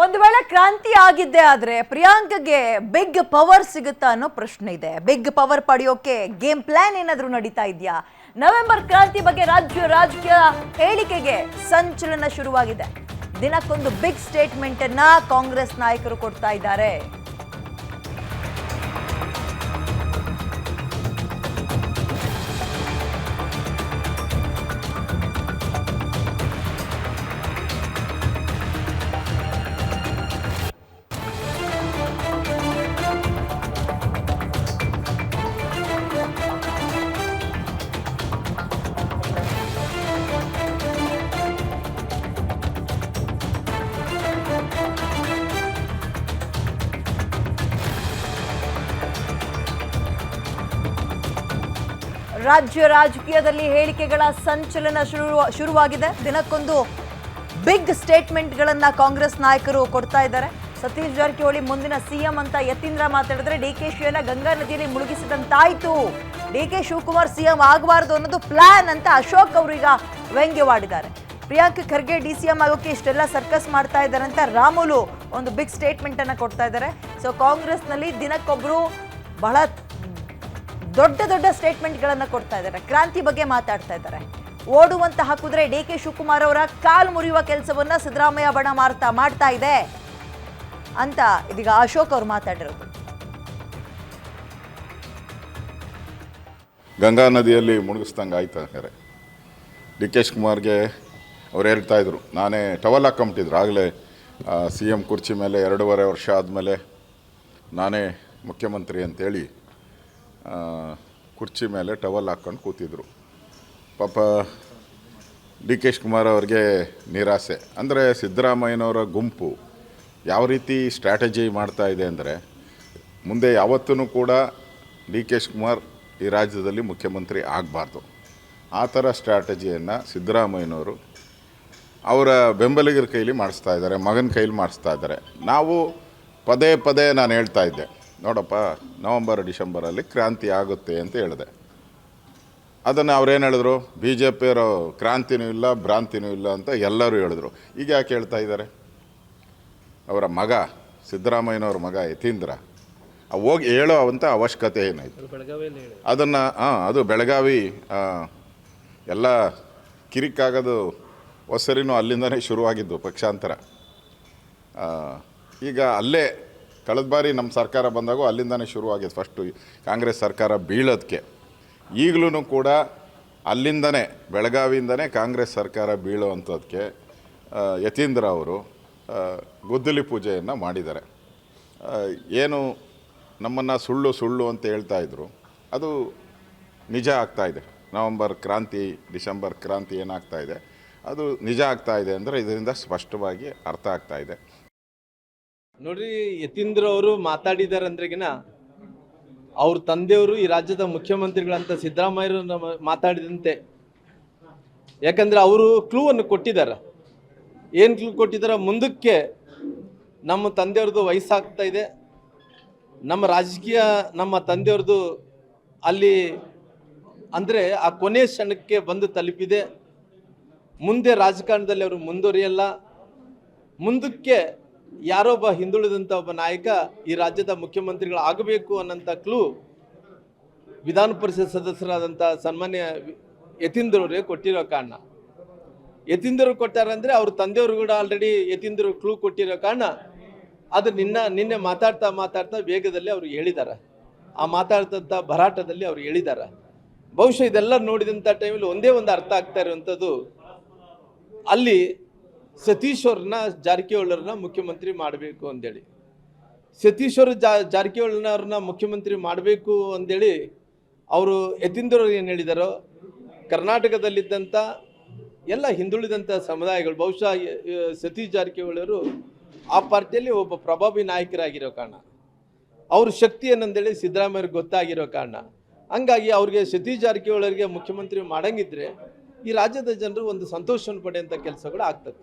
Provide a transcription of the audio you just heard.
ಒಂದು ವೇಳೆ ಕ್ರಾಂತಿ ಆಗಿದ್ದೆ ಆದ್ರೆ ಪ್ರಿಯಾಂಕಗೆ ಬಿಗ್ ಪವರ್ ಸಿಗುತ್ತಾ ಅನ್ನೋ ಪ್ರಶ್ನೆ ಇದೆ. ಬಿಗ್ ಪವರ್ ಪಡೆಯೋಕೆ ಗೇಮ್ ಪ್ಲಾನ್ ಏನಾದರೂ ನಡೀತಾ ಇದೆಯಾ? ನವೆಂಬರ್ ಕ್ರಾಂತಿ ಬಗ್ಗೆ ರಾಜಕೀಯ ಹೇಳಿಕೆಗೆ ಸಂಚಲನ ಶುರುವಾಗಿದೆ. ದಿನಕ್ಕೊಂದು ಬಿಗ್ ಸ್ಟೇಟ್ಮೆಂಟ್ ಅನ್ನ ಕಾಂಗ್ರೆಸ್ ನಾಯಕರು ಕೊಡ್ತಾ ಇದ್ದಾರೆ. ರಾಜ್ಯ ರಾಜಕೀಯದಲ್ಲಿ ಹೇಳಿಕೆಗಳ ಸಂಚಲನ ಶುರುವಾಗಿದೆ. ದಿನಕ್ಕೊಂದು ಬಿಗ್ ಸ್ಟೇಟ್ಮೆಂಟ್ಗಳನ್ನ ಕಾಂಗ್ರೆಸ್ ನಾಯಕರು ಕೊಡ್ತಾ ಇದ್ದಾರೆ. ಸತೀಶ್ ಜಾರಕಿಹೊಳಿ ಮುಂದಿನ ಸಿಎಂ ಅಂತ ಯತೀಂದ್ರ ಮಾತಾಡಿದ್ರೆ ಡಿಕೆಶಿಯನ್ನ ಗಂಗಾ ನದಿಯಲ್ಲಿ ಮುಳುಗಿಸಿದಂತಾಯ್ತು. ಡಿಕೆ ಶಿವಕುಮಾರ್ ಸಿಎಂ ಆಗಬಾರ್ದು ಅನ್ನೋದು ಪ್ಲಾನ್ ಅಂತ ಅಶೋಕ್ ಅವರು ಈಗ ವ್ಯಂಗ್ಯವಾಡಿದ್ದಾರೆ. ಪ್ರಿಯಾಂಕ್ ಖರ್ಗೆ ಡಿಸಿಎಂ ಆಗೋಕೆ ಇಷ್ಟೆಲ್ಲ ಸರ್ಕಸ್ ಮಾಡ್ತಾ ಇದ್ದಾರೆ ಅಂತ ರಾಮುಲು ಒಂದು ಬಿಗ್ ಸ್ಟೇಟ್ಮೆಂಟ್ ಅನ್ನ ಕೊಡ್ತಾ ಇದ್ದಾರೆ. ಸೊ ಕಾಂಗ್ರೆಸ್ನಲ್ಲಿ ದಿನಕ್ಕೊಬ್ರು ಬಹಳ ದೊಡ್ಡ ಸ್ಟೇಟ್ಮೆಂಟ್ಗಳನ್ನು ಕೊಡ್ತಾ ಇದ್ದಾರೆ. ಕ್ರಾಂತಿ ಬಗ್ಗೆ ಮಾತಾಡ್ತಾ ಇದ್ದಾರೆ. ಓಡುವಂತ ಹಾಕಿದ್ರೆ ಡಿಕೆ ಶಿವಕುಮಾರ್ ಅವರ ಕಾಲು ಮುರಿಯುವ ಕೆಲಸವನ್ನ ಸಿದ್ದರಾಮಯ್ಯ ಬಣ ಮಾಡ್ತಾ ಇದೆ ಅಂತ ಇದೀಗ ಅಶೋಕ್ ಅವರು ಮಾತಾಡಿರೋದು. ಗಂಗಾ ನದಿಯಲ್ಲಿ ಮುಳುಗಿಸ್ದಂಗೆ ಆಯ್ತು. ಹಾಗಾದ್ರೆ ಡಿ ಕೆ ಶಿವಕುಮಾರ್ಗೆ ಅವ್ರು ಹೇಳ್ತಾ ಇದ್ರು, ನಾನೇ ಟವಲ್ ಹಾಕೊಂಬಿಟ್ಟಿದ್ರು ಆಗಲೇ CM ಕುರ್ಚಿ ಮೇಲೆ 2.5 ವರ್ಷ ಆದಮೇಲೆ ನಾನೇ ಮುಖ್ಯಮಂತ್ರಿ ಅಂತೇಳಿ ಕುರ್ಚಿ ಮೇಲೆ ಟವಲ್ ಹಾಕ್ಕೊಂಡು ಕೂತಿದ್ರು. ಪಾಪ ಡಿ ಕೆ ಶಿವಕುಮಾರ್ ಅವ್ರಿಗೆ ನಿರಾಸೆ. ಅಂದರೆ ಸಿದ್ದರಾಮಯ್ಯನವರ ಗುಂಪು ಯಾವ ರೀತಿ ಸ್ಟ್ರಾಟಜಿ ಮಾಡ್ತಾ ಇದೆ ಅಂದರೆ, ಮುಂದೆ ಯಾವತ್ತೂ ಕೂಡ ಡಿ ಕೆ ಶಿವಕುಮಾರ್ ಈ ರಾಜ್ಯದಲ್ಲಿ ಮುಖ್ಯಮಂತ್ರಿ ಆಗಬಾರ್ದು, ಆ ಥರ ಸ್ಟ್ರಾಟಜಿಯನ್ನು ಸಿದ್ದರಾಮಯ್ಯನವರು ಅವರ ಬೆಂಬಲಿಗರ ಕೈಲಿ ಮಾಡಿಸ್ತಾ ಇದ್ದಾರೆ, ಮಗನ ಕೈಲಿ ಮಾಡಿಸ್ತಾ ಇದ್ದಾರೆ. ನಾವು ಪದೇ ನಾನು ಹೇಳ್ತಾ ಇದ್ದೆ, ನೋಡಪ್ಪ ನವಂಬರ್ ಡಿಸೆಂಬರಲ್ಲಿ ಕ್ರಾಂತಿ ಆಗುತ್ತೆ ಅಂತ ಹೇಳಿದೆ. ಅದನ್ನು ಅವ್ರೇನು ಹೇಳಿದ್ರು, BJPಯವರು ಕ್ರಾಂತಿನೂ ಇಲ್ಲ ಭ್ರಾಂತಿನೂ ಇಲ್ಲ ಅಂತ ಎಲ್ಲರೂ ಹೇಳಿದ್ರು. ಈಗ ಯಾಕೆ ಹೇಳ್ತಾ ಇದ್ದಾರೆ? ಅವರ ಮಗ ಸಿದ್ದರಾಮಯ್ಯನವ್ರ ಮಗ ಯತೀಂದ್ರ ಹೋಗಿ ಹೇಳೋ ಅಂಥ ಅವಶ್ಯಕತೆ ಏನಾಯಿತು? ಅದನ್ನು ಅದು ಬೆಳಗಾವಿ ಎಲ್ಲ ಕಿರಿಕಾಗೋದು ಹೊಸರಿನೂ ಅಲ್ಲಿಂದನೇ ಶುರುವಾಗಿದ್ದು ಪಕ್ಷಾಂತರ. ಈಗ ಅಲ್ಲೇ ಕಳೆದ ಬಾರಿ ನಮ್ಮ ಸರ್ಕಾರ ಬಂದಾಗೂ ಅಲ್ಲಿಂದನೇ ಶುರುವಾಗಿದ್ದು. ಫಸ್ಟು ಕಾಂಗ್ರೆಸ್ ಸರ್ಕಾರ ಬೀಳೋದಕ್ಕೆ ಈಗಲೂ ಕೂಡ ಅಲ್ಲಿಂದನೇ ಬೆಳಗಾವಿಯಿಂದನೇ ಕಾಂಗ್ರೆಸ್ ಸರ್ಕಾರ ಬೀಳುವಂಥದ್ದಕ್ಕೆ ಯತೀಂದ್ರ ಅವರು ಗುದ್ದಲಿ ಪೂಜೆಯನ್ನು ಮಾಡಿದ್ದಾರೆ. ಏನು ನಮ್ಮನ್ನು ಸುಳ್ಳು ಅಂತ ಹೇಳ್ತಾಯಿದ್ರು, ಅದು ನಿಜ ಆಗ್ತಾಯಿದೆ. ನವಂಬರ್ ಕ್ರಾಂತಿ ಡಿಸೆಂಬರ್ ಕ್ರಾಂತಿ ಏನಾಗ್ತಾಯಿದೆ ಅದು ನಿಜ ಆಗ್ತಾಯಿದೆ ಅಂದರೆ ಇದರಿಂದ ಸ್ಪಷ್ಟವಾಗಿ ಅರ್ಥ ಆಗ್ತಾಯಿದೆ. ನೋಡ್ರಿ, ಯತೀಂದ್ರ ಅವರು ಮಾತಾಡಿದ್ದಾರೆ ಅಂದ್ರೆಗಿನ ಅವ್ರ ತಂದೆಯವರು ಈ ರಾಜ್ಯದ ಮುಖ್ಯಮಂತ್ರಿಗಳಂತ ಸಿದ್ದರಾಮಯ್ಯರು ಮಾತಾಡಿದಂತೆ. ಯಾಕಂದರೆ ಅವರು ಕ್ಲೂವನ್ನು ಕೊಟ್ಟಿದ್ದಾರೆ. ಏನು ಕ್ಲೂ ಕೊಟ್ಟಿದ್ದಾರೆ? ಮುಂದಕ್ಕೆ ನಮ್ಮ ತಂದೆಯವ್ರದ್ದು ವಯಸ್ಸಾಗ್ತಾ ಇದೆ, ನಮ್ಮ ರಾಜಕೀಯ ನಮ್ಮ ತಂದೆಯವ್ರದ್ದು ಅಲ್ಲಿ ಅಂದರೆ ಆ ಕೊನೆ ಕ್ಷಣಕ್ಕೆ ಬಂದು ತಲುಪಿದೆ. ಮುಂದೆ ರಾಜಕಾರಣದಲ್ಲಿ ಅವರು ಮುಂದುವರಿಯಲ್ಲ. ಮುಂದಕ್ಕೆ ಯಾರೊಬ್ಬ ಹಿಂದುಳಿದಂಥ ಒಬ್ಬ ನಾಯಕ ಈ ರಾಜ್ಯದ ಮುಖ್ಯಮಂತ್ರಿಗಳು ಆಗಬೇಕು ಅನ್ನೋಂಥ ಕ್ಲೂ ವಿಧಾನ ಪರಿಷತ್ ಸದಸ್ಯರಾದಂಥ ಸನ್ಮಾನ್ಯ ಯತೀಂದ್ರವ್ರಿಗೆ ಕೊಟ್ಟಿರೋ ಕಾರಣ. ಯತೀಂದ್ರ ಕೊಟ್ಟಾರೆ ಅಂದರೆ ಅವ್ರ ತಂದೆಯವರು ಕೂಡ ಆಲ್ರೆಡಿ ಯತೀಂದ್ರ ಕ್ಲೂ ಕೊಟ್ಟಿರೋ ಕಾರಣ ಅದು ನಿನ್ನೆ ಮಾತಾಡ್ತಾ ವೇಗದಲ್ಲಿ ಅವರು ಹೇಳಿದ್ದಾರೆ. ಆ ಮಾತಾಡ್ತಂಥ ಭರಾಟದಲ್ಲಿ ಅವರು ಹೇಳಿದ್ದಾರೆ. ಬಹುಶಃ ಇದೆಲ್ಲ ನೋಡಿದಂಥ ಟೈಮಲ್ಲಿ ಒಂದೇ ಒಂದು ಅರ್ಥ ಆಗ್ತಾ ಇರುವಂಥದ್ದು, ಅಲ್ಲಿ ಸತೀಶ್ ಅವ್ರನ್ನ ಜಾರಕಿಹೊಳಿಯವ್ರನ್ನ ಮುಖ್ಯಮಂತ್ರಿ ಮಾಡಬೇಕು ಅಂದೇಳಿ, ಸತೀಶ್ ಅವರು ಜಾರಕಿಹೊಳಿಯವ್ರನ್ನ ಮುಖ್ಯಮಂತ್ರಿ ಮಾಡಬೇಕು ಅಂದೇಳಿ ಅವರು ಯತೀಂದ್ರ ಏನು ಹೇಳಿದಾರೋ, ಕರ್ನಾಟಕದಲ್ಲಿದ್ದಂಥ ಎಲ್ಲ ಹಿಂದುಳಿದಂಥ ಸಮುದಾಯಗಳು, ಬಹುಶಃ ಸತೀಶ್ ಜಾರಕಿಹೊಳಿಯವರು ಆ ಪಾರ್ಟಿಯಲ್ಲಿ ಒಬ್ಬ ಪ್ರಭಾವಿ ನಾಯಕರಾಗಿರೋ ಕಾರಣ, ಅವ್ರ ಶಕ್ತಿ ಏನಂದೇಳಿ ಸಿದ್ದರಾಮಯ್ಯವ್ರಿಗೆ ಗೊತ್ತಾಗಿರೋ ಕಾರಣ, ಹಂಗಾಗಿ ಅವ್ರಿಗೆ ಸತೀಶ್ ಜಾರಕಿಹೊಳಿಯವರಿಗೆ ಮುಖ್ಯಮಂತ್ರಿ ಮಾಡಂಗಿದ್ರೆ ಈ ರಾಜ್ಯದ ಜನರು ಒಂದು ಸಂತೋಷವನ್ನು ಪಡೆಯುವಂಥ ಕೆಲಸಗಳು ಆಗ್ತದೆ.